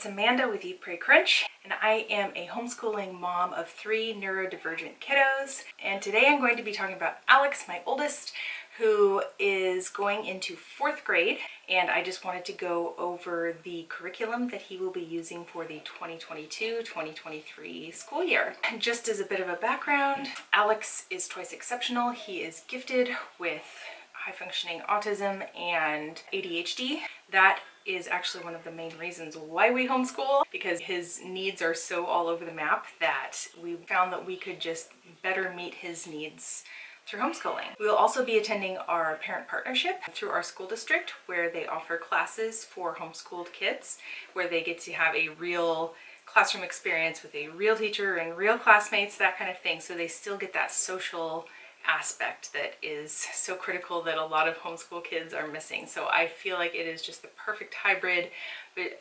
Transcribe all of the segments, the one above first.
it's Amanda with Eat, Pray, Crunch, and I am a homeschooling mom of 3 neurodivergent kiddos. And today I'm going to be talking about Alex, my oldest, who is going into 4th grade. And I just wanted to go over the curriculum that he will be using for the 2022-2023 school year. And just as a bit of a background, Alex is twice exceptional. He is gifted with high-functioning autism and ADHD. That is actually one of the main reasons why we homeschool, because his needs are so all over the map that we found that we could just better meet his needs through homeschooling. We will also be attending our parent partnership through our school district, where they offer classes for homeschooled kids, where they get to have a real classroom experience with a real teacher and real classmates, that kind of thing. So they still get that social aspect that is so critical that a lot of homeschool kids are missing. So I feel like it is just the perfect hybrid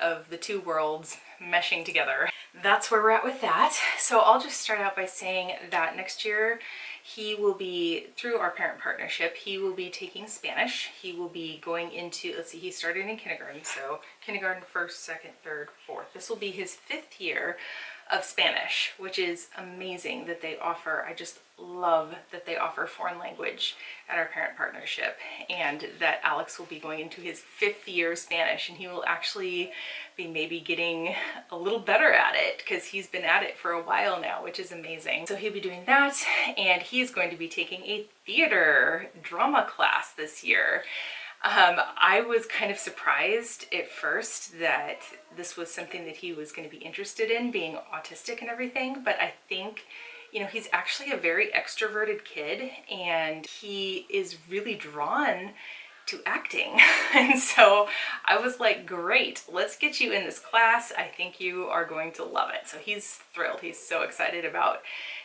of the two worlds meshing together. That's where we're at with that. So I'll just start out by saying that next year he will be, through our parent partnership, he will be taking Spanish. He will be going into, let's see, he started in kindergarten, so kindergarten, 1st, 2nd, 3rd, 4th. This will be his 5th year of Spanish, which is amazing that they offer. I just love that they offer foreign language at our parent partnership, and that Alex will be going into his 5th year of Spanish, and he will actually be maybe getting a little better at it because he's been at it for a while now, which is amazing. So he'll be doing that, and he's going to be taking a theater drama class this year. I was kind of surprised at first that this was something that he was going to be interested in, being autistic and everything, but I think, you know, he's actually a very extroverted kid, and he is really drawn to acting. And so I was like, great, let's get you in this class. I think you are going to love it. So he's thrilled. He's so excited about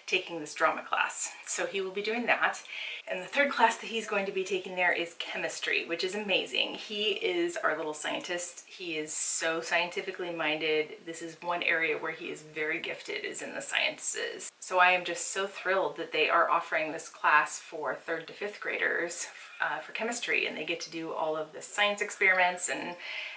taking this drama class. So he will be doing that. And the 3rd class that he's going to be taking there is chemistry, which is amazing. He is our little scientist. He is so scientifically minded. This is one area where he is very gifted, is in the sciences. So I am just so thrilled that they are offering this class for 3rd to 5th graders for chemistry, and they get to do all of the science experiments and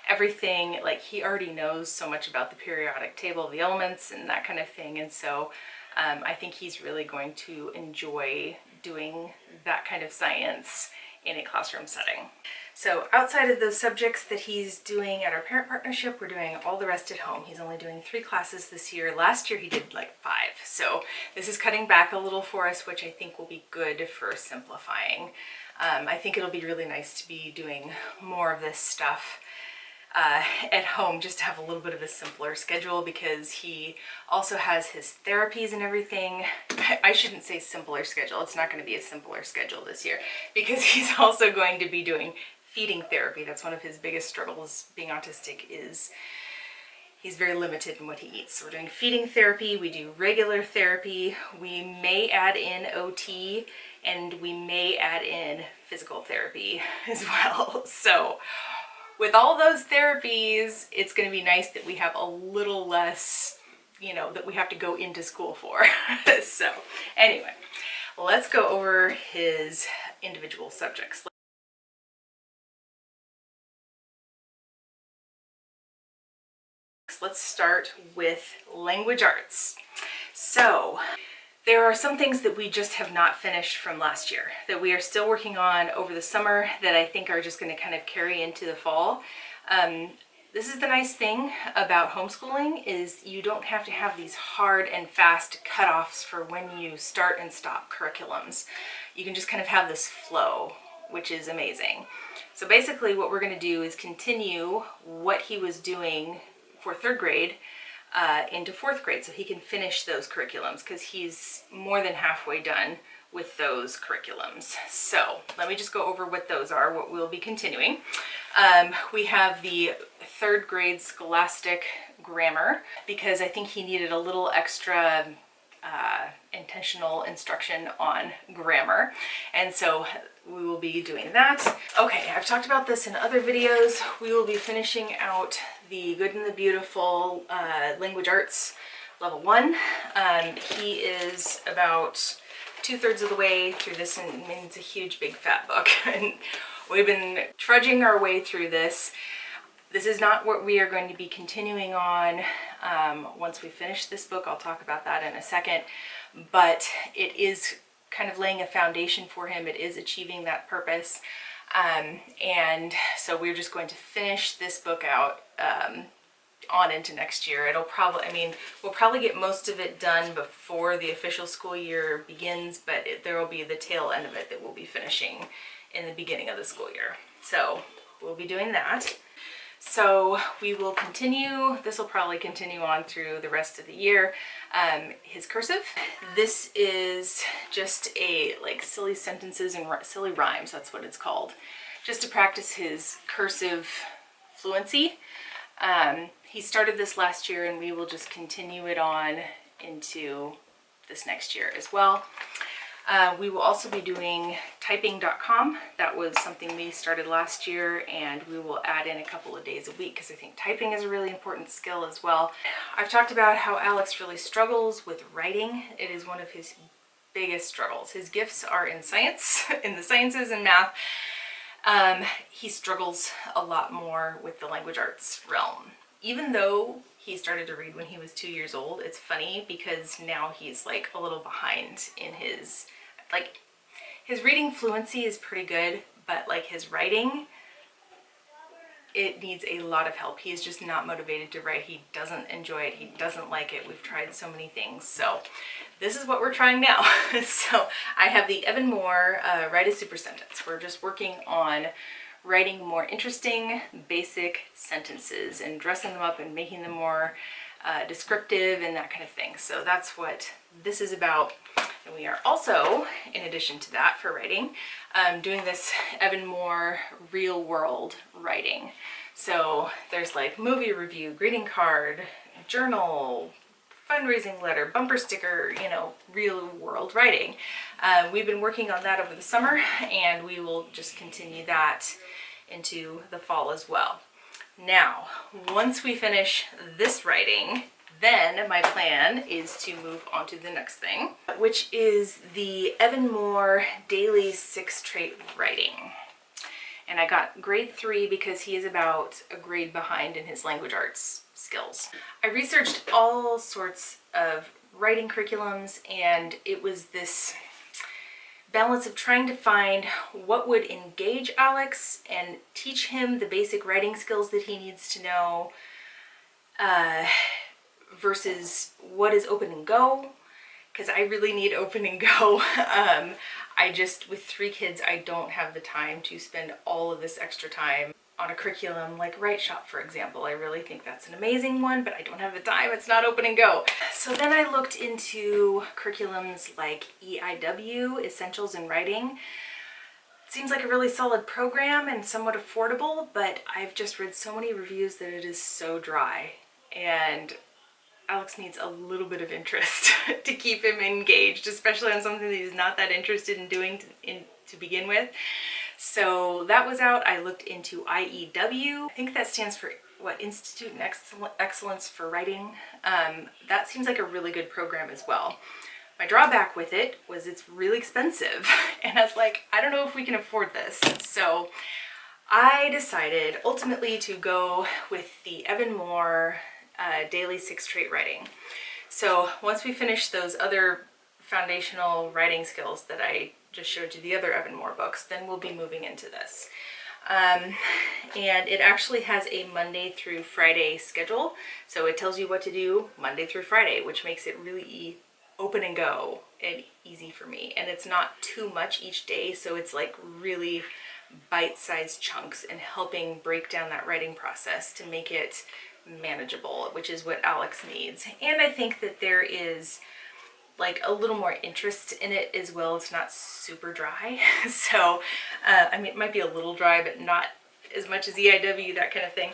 everything. Like, he already knows so much about the periodic table of the elements and that kind of thing, and so I think he's really going to enjoy doing that kind of science in a classroom setting. So outside of those subjects that he's doing at our parent partnership, we're doing all the rest at home. He's only doing 3 classes this year. Last year he did like 5. So this is cutting back a little for us, which I think will be good for simplifying. I think it'll be really nice to be doing more of this stuff at home, just to have a little bit of a simpler schedule, because he also has his therapies and everything. I shouldn't say simpler schedule. It's not going to be a simpler schedule this year, because he's also going to be doing feeding therapy. That's one of his biggest struggles being autistic, is he's very limited in what he eats. So we're doing feeding therapy, we do regular therapy, we may add in OT, and we may add in physical therapy as well. So with all those therapies, it's going to be nice that we have a little less, you know, that we have to go into school for. So anyway, let's go over his individual subjects. Let's start with language arts. So there are some things that we just have not finished from last year that we are still working on over the summer that I think are just going to kind of carry into the fall. This is the nice thing about homeschooling, is you don't have to have these hard and fast cutoffs for when you start and stop curriculums. You can just kind of have this flow, which is amazing. So basically what we're going to do is continue what he was doing for 3rd grade into 4th grade, so he can finish those curriculums, because he's more than halfway done with those curriculums. So let me just go over what those are, what we'll be continuing. We have the 3rd grade Scholastic Grammar, because I think he needed a little extra intentional instruction on grammar, and so we will be doing that. Okay, I've talked about this in other videos. We will be finishing out the Good and the Beautiful Language Arts Level 1. He is about 2/3 of the way through this, and I mean, it's a huge big fat book, and we've been trudging our way through this. This is not what we are going to be continuing on once we finish this book. I'll talk about that in a second, but it is kind of laying a foundation for him. It is achieving that purpose. And so we're just going to finish this book out on into next year. It'll probably, I mean, we'll probably get most of it done before the official school year begins, but there will be the tail end of it that we'll be finishing in the beginning of the school year. So we'll be doing that. So we will continue, this will probably continue on through the rest of the year. His cursive, this is just a like silly sentences and silly rhymes, that's what it's called, just to practice his cursive fluency. He started this last year and we will just continue it on into this next year as well. We will also be doing typing.com. That was something we started last year, and we will add in a couple of days a week because I think typing is a really important skill as well. I've talked about how Alex really struggles with writing. It is one of his biggest struggles. His gifts are in science, in the sciences and math. He struggles a lot more with the language arts realm. Even though he started to read when he was 2 years old, it's funny because now he's like a little behind in his, like, his reading fluency is pretty good, but like his writing, it needs a lot of help. He is just not motivated to write. He doesn't enjoy it. He doesn't like it. We've tried so many things. So this is what we're trying now. So I have the Evan Moor Write a Super Sentence. We're just working on writing more interesting basic sentences and dressing them up and making them more descriptive and that kind of thing. So that's what this is about. And we are also, in addition to that for writing, doing this Evan Moor real world writing. So there's like movie review, greeting card, journal, fundraising letter, bumper sticker, you know, real world writing. We've been working on that over the summer, and we will just continue that into the fall as well. Now, once we finish this writing, then my plan is to move on to the next thing, which is the Evan Moor Daily 6 Trait Writing. And I got grade 3 because he is about a grade behind in his language arts skills. I researched all sorts of writing curriculums, and it was this balance of trying to find what would engage Alex and teach him the basic writing skills that he needs to know versus what is open and go, because I really need open and go. I just, with 3 kids, I don't have the time to spend all of this extra time on a curriculum like Write Shop, for example. I really think that's an amazing one, but I don't have the time. It's not open and go. So then I looked into curriculums like EIW, Essentials in Writing. It seems like a really solid program and somewhat affordable, but I've just read so many reviews that it is so dry, and Alex needs a little bit of interest to keep him engaged, especially on something that he's not that interested in doing to begin with. So that was out. I looked into IEW. I think that stands for, what, Institute and Excellence for Writing. That seems like a really good program as well. My drawback with it was it's really expensive. And I was like, I don't know if we can afford this. So I decided ultimately to go with the Evan Moor Daily 6 Trait Writing. So once we finish those other foundational writing skills that I just showed you, the other Evan Moor books, then we'll be moving into this. And it actually has a Monday through Friday schedule. So it tells you what to do Monday through Friday, which makes it really open and go and easy for me. And it's not too much each day, so it's like really bite-sized chunks and helping break down that writing process to make it manageable, which is what Alex needs. And I think that there is like a little more interest in it as well. It's not super dry. So, I mean, it might be a little dry, but not as much as EIW, that kind of thing.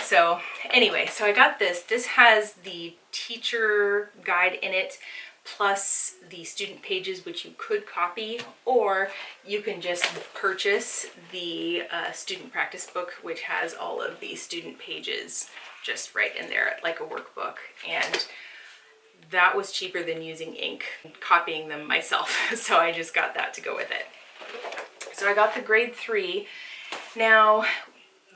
So anyway, so I got this. This has the teacher guide in it, plus the student pages, which you could copy, or you can just purchase the student practice book, which has all of the student pages just right in there, like a workbook. And that was cheaper than using ink, copying them myself. So I just got that to go with it. So I got the grade 3. Now,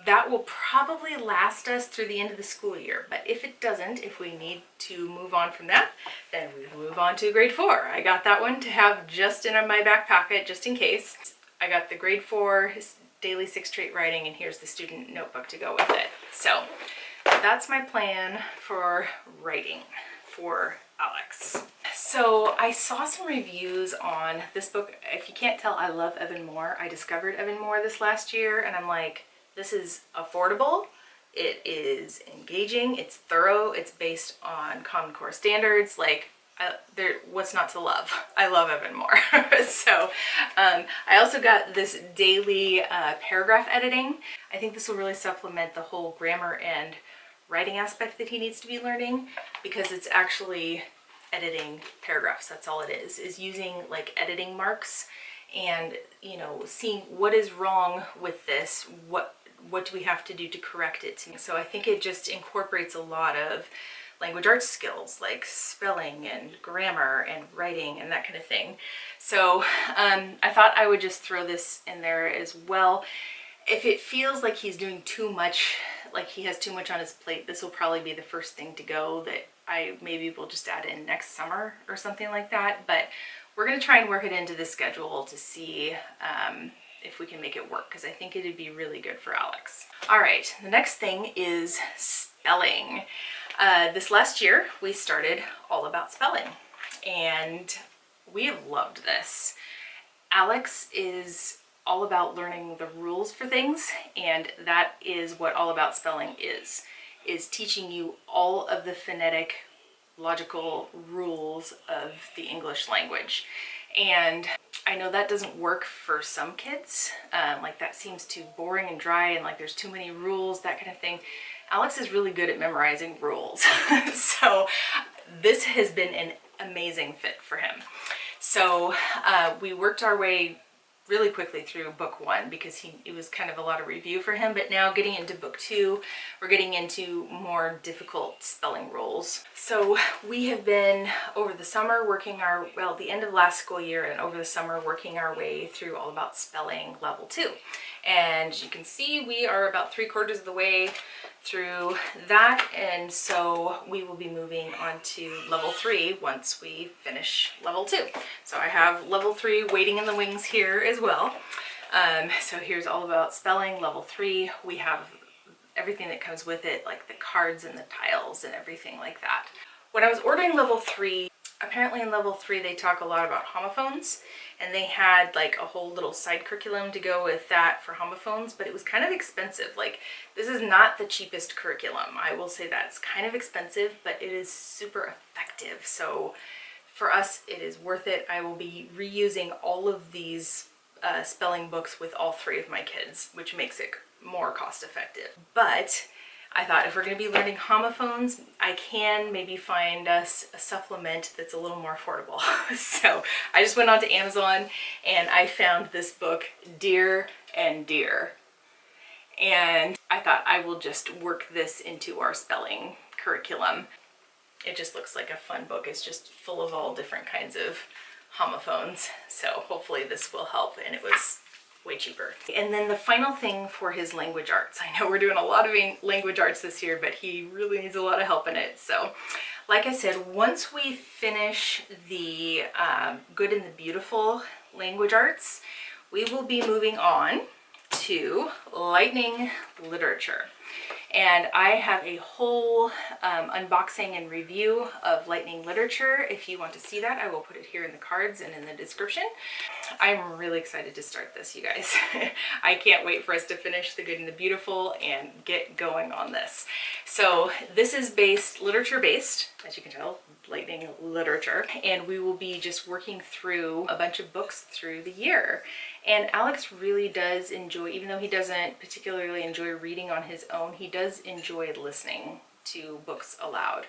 that will probably last us through the end of the school year. But if it doesn't, if we need to move on from that, then we move on to grade 4. I got that one to have just in my back pocket, just in case. I got the grade 4 daily 6 trait writing, and here's the student notebook to go with it. So that's my plan for writing for Alex. So I saw some reviews on this book. If you can't tell, I love Evan Moor. I discovered Evan Moor this last year, and I'm like, this is affordable, it is engaging, it's thorough, it's based on Common Core standards. Like, what's not to love? I love Evan Moor. So I also got this daily paragraph editing. I think this will really supplement the whole grammar and writing aspect that he needs to be learning, because it's actually editing paragraphs. That's all it is using like editing marks and, you know, seeing what is wrong with this, what do we have to do to correct it. So I think it just incorporates a lot of language arts skills like spelling and grammar and writing and that kind of thing. So I thought I would just throw this in there as well. If it feels like he's doing too much, like he has too much on his plate, this will probably be the first thing to go that I maybe will just add in next summer or something like that. But we're going to try and work it into the schedule to see if we can make it work, because I think it'd be really good for Alex. All right, the next thing is spelling. This last year we started All About Spelling, and we have loved this. Alex is all about learning the rules for things, and that is what All About Spelling is teaching you all of the phonetic, logical rules of the English language. And I know that doesn't work for some kids, like that seems too boring and dry and like there's too many rules, that kind of thing. Alex is really good at memorizing rules. So this has been an amazing fit for him. So we worked our way really quickly through book 1 because it was kind of a lot of review for him, but now getting into book 2, we're getting into more difficult spelling rules. So we have been over the summer working the end of last school year and over the summer working our way through All About Spelling level 2. And you can see we are about 3/4 of the way through that, and so we will be moving on to level 3 once we finish level 2. So I have level 3 waiting in the wings here as well. So here's All About Spelling level 3. We have everything that comes with it, like the cards and the tiles and everything like that. When I was ordering level 3, apparently in level 3 they talk a lot about homophones, and they had like a whole little side curriculum to go with that for homophones, but it was kind of expensive. Like, this is not the cheapest curriculum, I will say that. It's kind of expensive, but it is super effective. So for us, it is worth it. I will be reusing all of these spelling books with all 3 of my kids, which makes it more cost effective. But I thought if we're going to be learning homophones, I can maybe find us a supplement that's a little more affordable. So I just went onto Amazon and I found this book, Dear and Dear. And I thought I will just work this into our spelling curriculum. It just looks like a fun book. It's just full of all different kinds of homophones. So hopefully this will help, and it was way cheaper. And then the final thing for his language arts. I know we're doing a lot of language arts this year, but he really needs a lot of help in it. So like I said, once we finish the Good and the Beautiful language arts, we will be moving on to Lightning Literature. And I have a whole unboxing and review of Lightning Literature. If you want to see that, I will put it here in the cards and in the description. I'm really excited to start this, you guys. I can't wait for us to finish The Good and the Beautiful and get going on this. So this is literature based, as you can tell, Lightning Literature, and we will be just working through a bunch of books through the year. And Alex really does enjoy, even though he doesn't particularly enjoy reading on his own, he does enjoy listening to books aloud.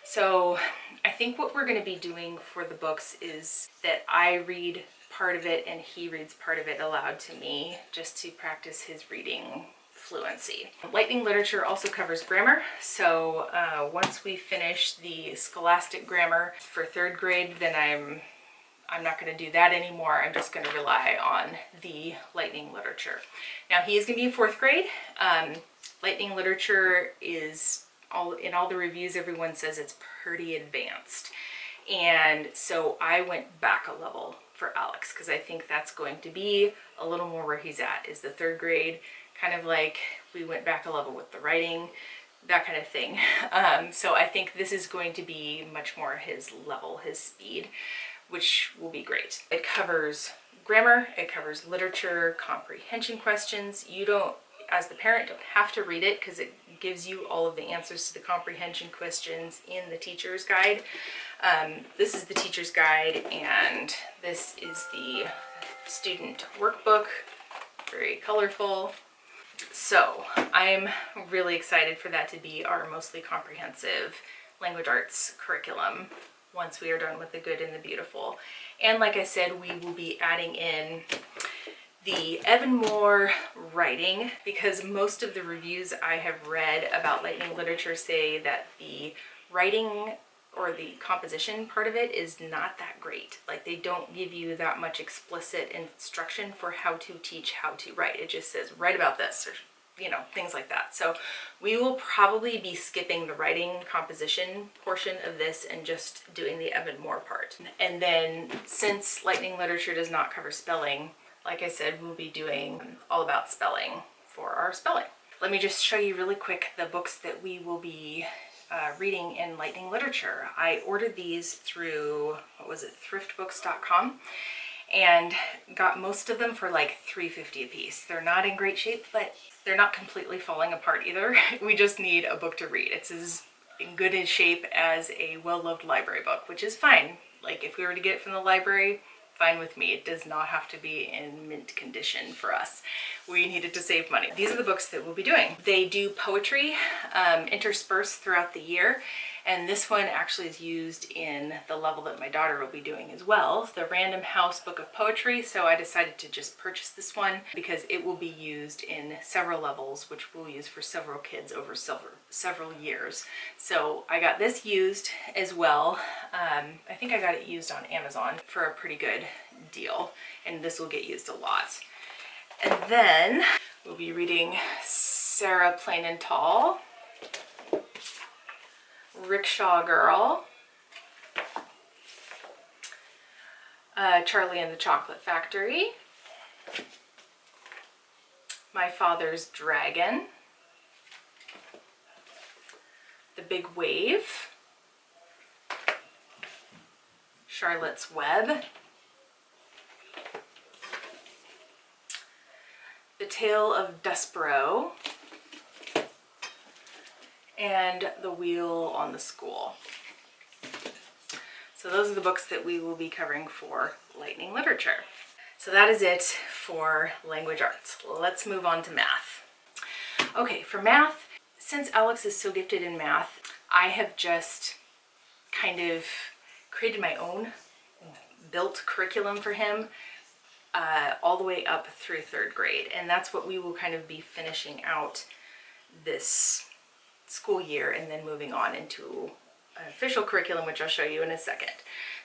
So I think what we're going to be doing for the books is that I read part of it and he reads part of it aloud to me, just to practice his reading fluency. Lightning Literature also covers grammar, so once we finish the Scholastic Grammar for 3rd grade, then I'm not going to do that anymore. I'm just going to rely on the lightning literature. Now he is going to be in 4th grade. Lightning literature is in all the reviews, everyone says it's pretty advanced. And so I went back a level for Alex because I think that's going to be a little more where he's at, is the 3rd grade, kind of like we went back a level with the writing, that kind of thing. So I think this is going to be much more his level, his speed, which will be great. It covers grammar, it covers literature, comprehension questions. You don't, as the parent, don't have to read it because it gives you all of the answers to the comprehension questions in the teacher's guide. This is the teacher's guide, and this is the student workbook, very colorful. So I'm really excited for that to be our mostly comprehensive language arts curriculum once we are done with the good and the beautiful. And like I said, we will be adding in the Evan Moor writing, because most of the reviews I have read about lightning literature say that the writing or the composition part of it is not that great. Like, they don't give you that much explicit instruction for how to teach how to write. It just says write about this, or you know, things like that. So we will probably be skipping the writing composition portion of this and just doing the Evan Moor part. And then, since lightning literature does not cover spelling, like I said, we'll be doing all about spelling for our spelling. Let me just show you really quick the books that we will be reading in lightning literature. I ordered these through, what was it, thriftbooks.com, and got most of them for like $3.50 a piece. They're not in great shape, but they're not completely falling apart either. We just need a book to read. It's as in good a shape as a well-loved library book, which is fine. Like, if we were to get it from the library, fine with me. It does not have to be in mint condition for us. We needed to save money. These are the books that we'll be doing. They do poetry interspersed throughout the year, and this one actually is used in the level that my daughter will be doing as well, the Random House Book of Poetry. So I decided to just purchase this one because it will be used in several levels, which we'll use for several kids over several years. So I got this used as well. I think I got it used on Amazon for a pretty good deal, and this will get used a lot. And then we'll be reading Sarah Plain and Tall, Rickshaw Girl, Charlie and the Chocolate Factory, My Father's Dragon, The Big Wave, Charlotte's Web, The Tale of Despero, and The Wheel on the School. So those are the books that we will be covering for lightning literature. So that is it for language arts. Let's move on to math. Okay, for math, since Alex is so gifted in math, I have just kind of created my own built curriculum for him all the way up through 3rd grade. And that's what we will kind of be finishing out this school year and then moving on into an official curriculum, which I'll show you in a second.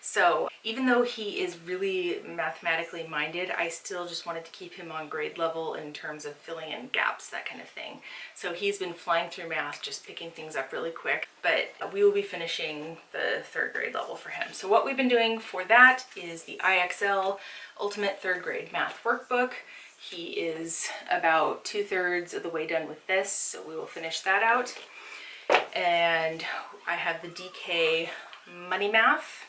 So even though he is really mathematically minded, I still just wanted to keep him on grade level in terms of filling in gaps, that kind of thing. So he's been flying through math, just picking things up really quick, but we will be finishing the 3rd grade level for him. So what we've been doing for that is the IXL Ultimate 3rd Grade Math Workbook. He is about 2/3 of the way done with this, so we will finish that out. And I have the DK Money Math.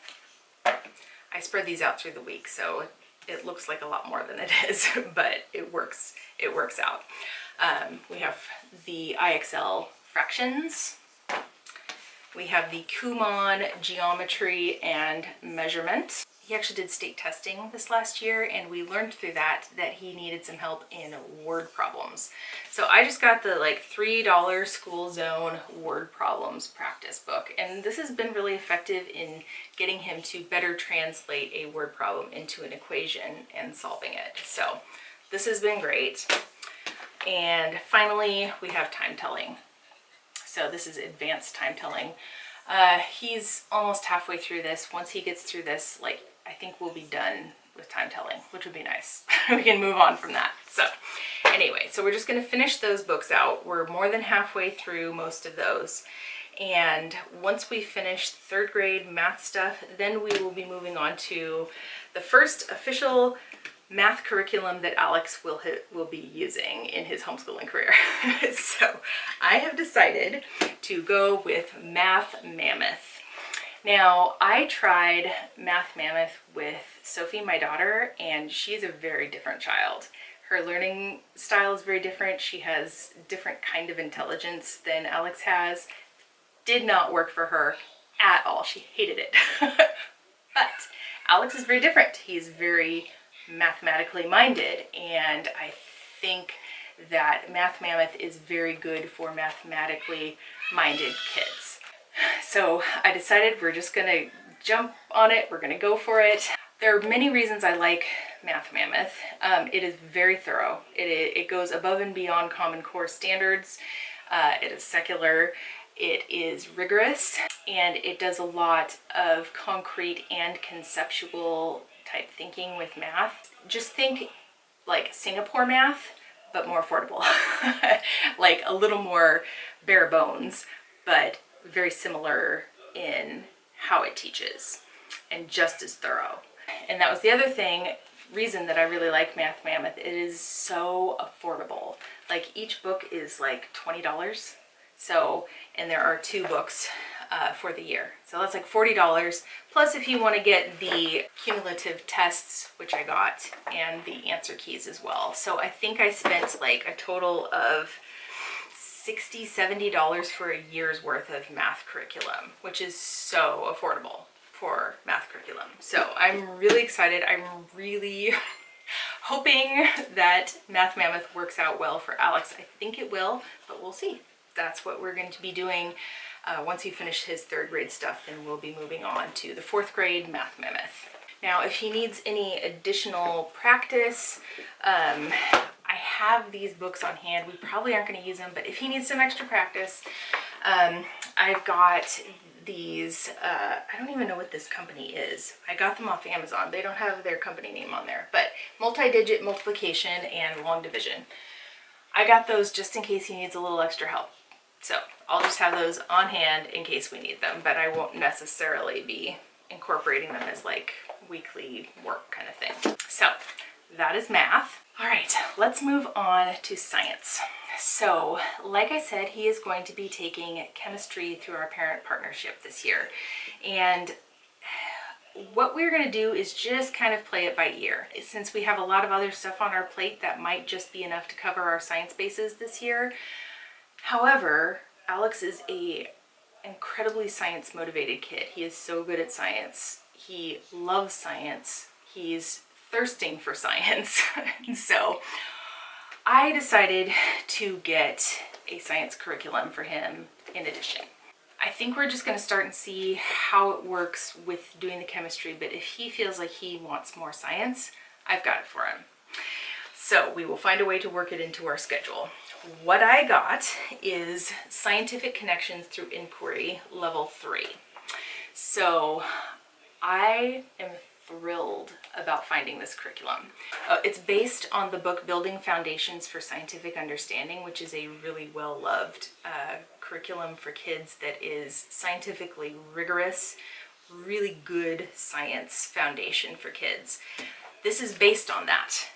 I spread these out through the week, so it looks like a lot more than it is, but it works out. We have the IXL Fractions. We have the Kumon Geometry and Measurement. He actually did state testing this last year, and we learned through that he needed some help in word problems. So I just got the like $3 School Zone word problems practice book, and this has been really effective in getting him to better translate a word problem into an equation and solving it. So this has been great. And finally, we have time telling. So this is advanced time telling. He's almost halfway through this. Once he gets through this, like, I think we'll be done with time telling, which would be nice. We can move on from that. So anyway, so we're just going to finish those books out. We're more than halfway through most of those. And once we finish third grade math stuff, then we will be moving on to the first official math curriculum that Alex will be using in his homeschooling career. So I have decided to go with Math Mammoth. Now, I tried Math Mammoth with Sophie, my daughter, and she's a very different child. Her learning style is very different. She has different kind of intelligence than Alex has. Did not work for her at all. She hated it. But Alex is very different. He's very mathematically minded, and I think that Math Mammoth is very good for mathematically minded kids. So I decided we're just going to jump on it. We're going to go for it. There are many reasons I like Math Mammoth. It is very thorough. It goes above and beyond Common Core standards. It is secular. It is rigorous, and it does a lot of concrete and conceptual type thinking with math. Just think like Singapore math, but more affordable. Like a little more bare bones, but very similar in how it teaches and just as thorough. And that was the other reason that I really like Math Mammoth. It is so affordable. Like each book is like $20. So, and there are 2 books for the year. So that's like $40. Plus if you want to get the cumulative tests, which I got, and the answer keys as well. So I think I spent like a total of $60, $70 for a year's worth of math curriculum, which is so affordable for math curriculum. So I'm really excited. I'm really hoping that Math Mammoth works out well for Alex. I think it will, but we'll see. That's what we're going to be doing. Once he finishes his third grade stuff, then we'll be moving on to the fourth grade Math Mammoth. Now, if he needs any additional practice, I have these books on hand. We probably aren't going to use them, but if he needs some extra practice, I've got these, I don't even know what this company is. I got them off Amazon. They don't have their company name on there, but multi-digit multiplication and long division. I got those just in case he needs a little extra help. So I'll just have those on hand in case we need them, but I won't necessarily be incorporating them as like weekly work kind of thing. So that is math. All right, let's move on to science. So like I said, he is going to be taking chemistry through our parent partnership this year. And what we're going to do is just kind of play it by ear. Since we have a lot of other stuff on our plate, that might just be enough to cover our science bases this year. However, Alex is an incredibly science motivated kid. He is so good at science. He loves science. He's thirsting for science. So I decided to get a science curriculum for him in addition. I think we're just going to start and see how it works with doing the chemistry, but if he feels like he wants more science, I've got it for him. So we will find a way to work it into our schedule. What I got is Scientific Connections Through Inquiry, Level 3. So I am thrilled about finding this curriculum. It's based on the book Building Foundations for Scientific Understanding, which is a really well-loved curriculum for kids that is scientifically rigorous, really good science foundation for kids. This is based on that,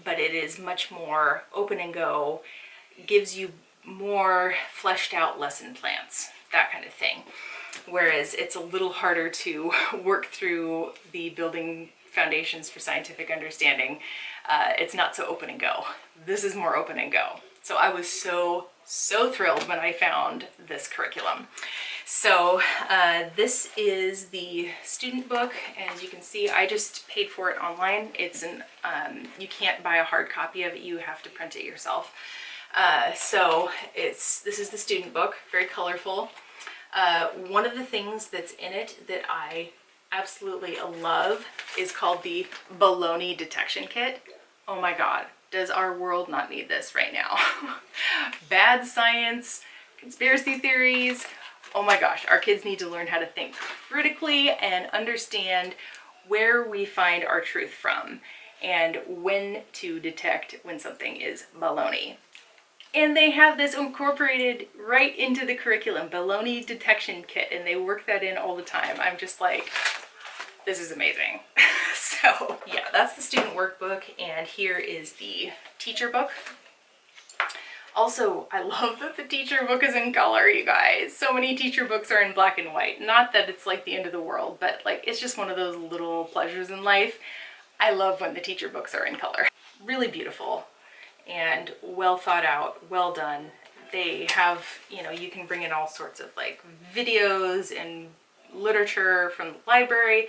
but it is much more open and go, gives you more fleshed out lesson plans, that kind of thing. Whereas it's a little harder to work through the Building Foundations for Scientific Understanding. It's not so open and go. This is more open and go. So I was so thrilled when I found this curriculum. So this is the student book, and as you can see, I just paid for it online. It's you can't buy a hard copy of it, you have to print it yourself. So this is the student book, very colorful. One of the things that's in it that I absolutely love is called the Baloney Detection Kit. Oh my God, does our world not need this right now? Bad science, conspiracy theories. Oh my gosh, our kids need to learn how to think critically and understand where we find our truth from and when to detect when something is baloney. And they have this incorporated right into the curriculum, baloney detection kit, and they work that in all the time. I'm just like, this is amazing. So yeah, that's the student workbook, and here is the teacher book. Also, I love that the teacher book is in color, you guys. So many teacher books are in black and white. Not that it's like the end of the world, but like it's just one of those little pleasures in life. I love when the teacher books are in color. Really beautiful and well thought out, well done. They have, you know, you can bring in all sorts of like videos and literature from the library.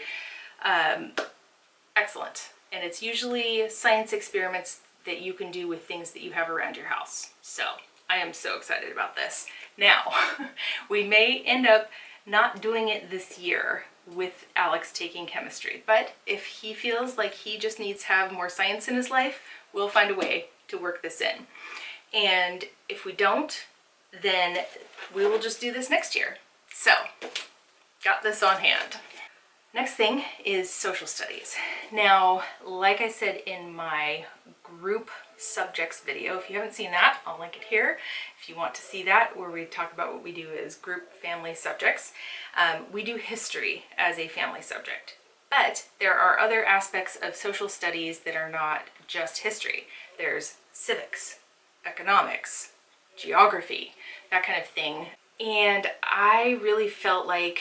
Excellent. And it's usually science experiments that you can do with things that you have around your house. So I am so excited about this. Now, we may end up not doing it this year with Alex taking chemistry, but if he feels like he just needs to have more science in his life, we'll find a way to work this in. And if we don't, then we will just do this next year. So, got this on hand. Next thing is social studies. Now, like I said in my group subjects video, if you haven't seen that, I'll link it here. If you want to see that, where we talk about what we do as group family subjects, we do history as a family subject. But there are other aspects of social studies that are not just history. There's civics, economics, geography, that kind of thing. And I really felt like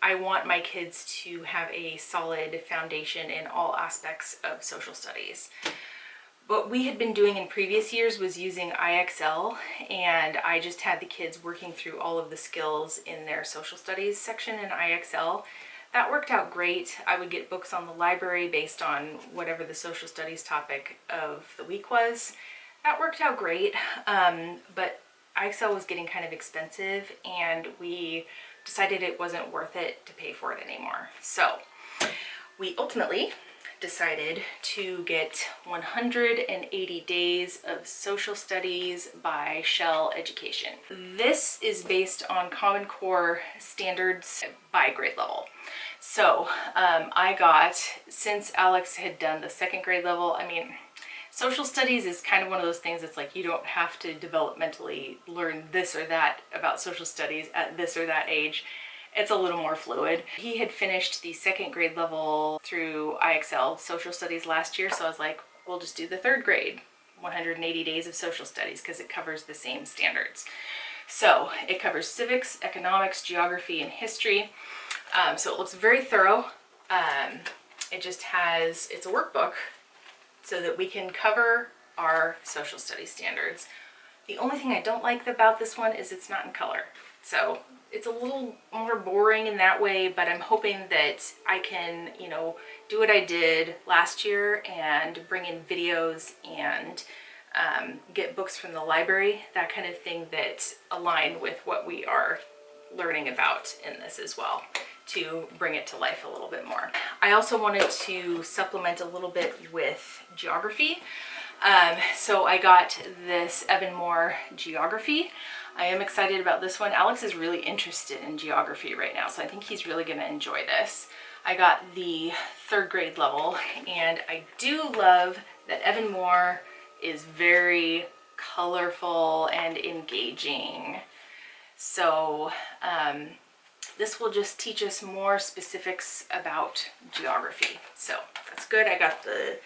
I want my kids to have a solid foundation in all aspects of social studies. What we had been doing in previous years was using IXL, and I just had the kids working through all of the skills in their social studies section in IXL. That worked out great. I would get books on the library based on whatever the social studies topic of the week was. That worked out great, but IXL was getting kind of expensive, and we decided it wasn't worth it to pay for it anymore. So we ultimately decided to get 180 days of social studies by Shell Education. This is based on Common Core standards by grade level. So I got, since Alex had done the second grade level, I mean, social studies is kind of one of those things that's like you don't have to developmentally learn this or that about social studies at this or that age. It's a little more fluid. He had finished the second grade level through IXL social studies last year, so I was like, we'll just do the third grade 180 days of social studies because it covers the same standards. So it covers civics, economics, geography, and history. So it looks very thorough. It just has, it's a workbook so that we can cover our social studies standards. The only thing I don't like about this one is it's not in color. So it's a little more boring in that way, but I'm hoping that I can, you know, do what I did last year and bring in videos and get books from the library, that kind of thing that align with what we are learning about in this as well, to bring it to life a little bit more. I also wanted to supplement a little bit with geography. So I got this Evan Moor geography. I am excited about this one. Alex is really interested in geography right now, so I think he's really gonna enjoy this. I got the third grade level, and I do love that Evan Moor is very colorful and engaging. So this will just teach us more specifics about geography. So that's good. I got the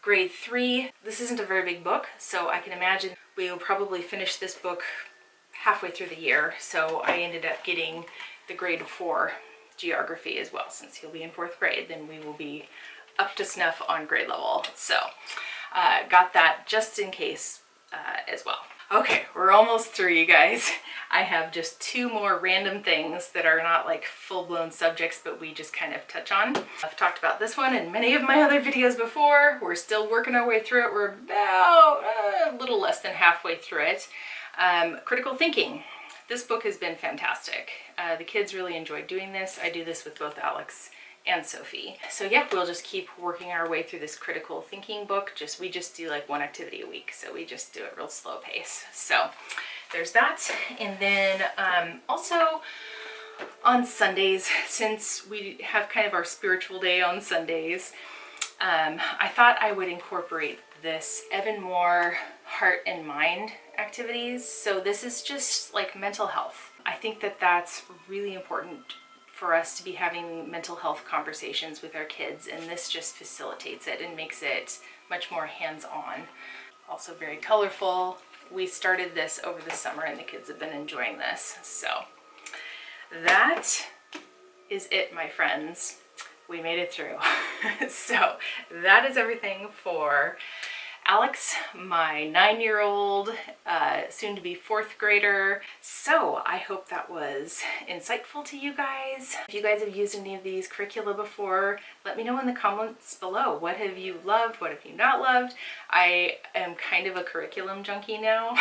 grade 3. This isn't a very big book, so I can imagine we will probably finish this book halfway through the year. So I ended up getting the grade 4 geography as well. Since he'll be in 4th grade, then we will be up to snuff on grade level. So got that just in case as well. Okay, we're almost through, you guys. I have just 2 more random things that are not like full-blown subjects, but we just kind of touch on. I've talked about this one in many of my other videos before. We're still working our way through it. We're about a little less than halfway through it. Critical thinking. This book has been fantastic. The kids really enjoyed doing this. I do this with both Alex and Sophie. So yeah, we'll just keep working our way through this critical thinking book. We just do like 1 activity a week, so we just do it real slow pace. So there's that. And then also on Sundays, since we have kind of our spiritual day on Sundays. I thought I would incorporate this Evan Moor heart and mind activities. So this is just like mental health. I think that that's really important for us to be having mental health conversations with our kids, and this just facilitates it and makes it much more hands-on. Also very colorful. We started this over the summer and the kids have been enjoying this. So that is it, my friends. We made it through. So that is everything for Alex, my 9-year-old, soon to be 4th grader. So I hope that was insightful to you guys. If you guys have used any of these curricula before, let me know in the comments below. What have you loved? What have you not loved? I am kind of a curriculum junkie now.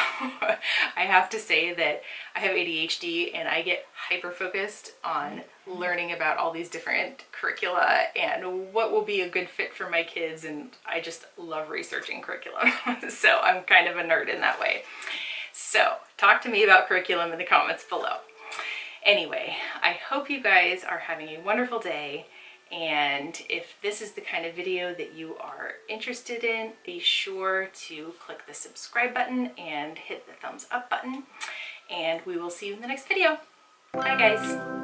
I have to say that I have ADHD and I get hyper-focused on learning about all these different curricula and what will be a good fit for my kids, and I just love researching curriculum. So I'm kind of a nerd in that way. So talk to me about curriculum in the comments below. Anyway, I hope you guys are having a wonderful day, and if this is the kind of video that you are interested in, be sure to click the subscribe button and hit the thumbs up button, and we will see you in the next video. Bye guys.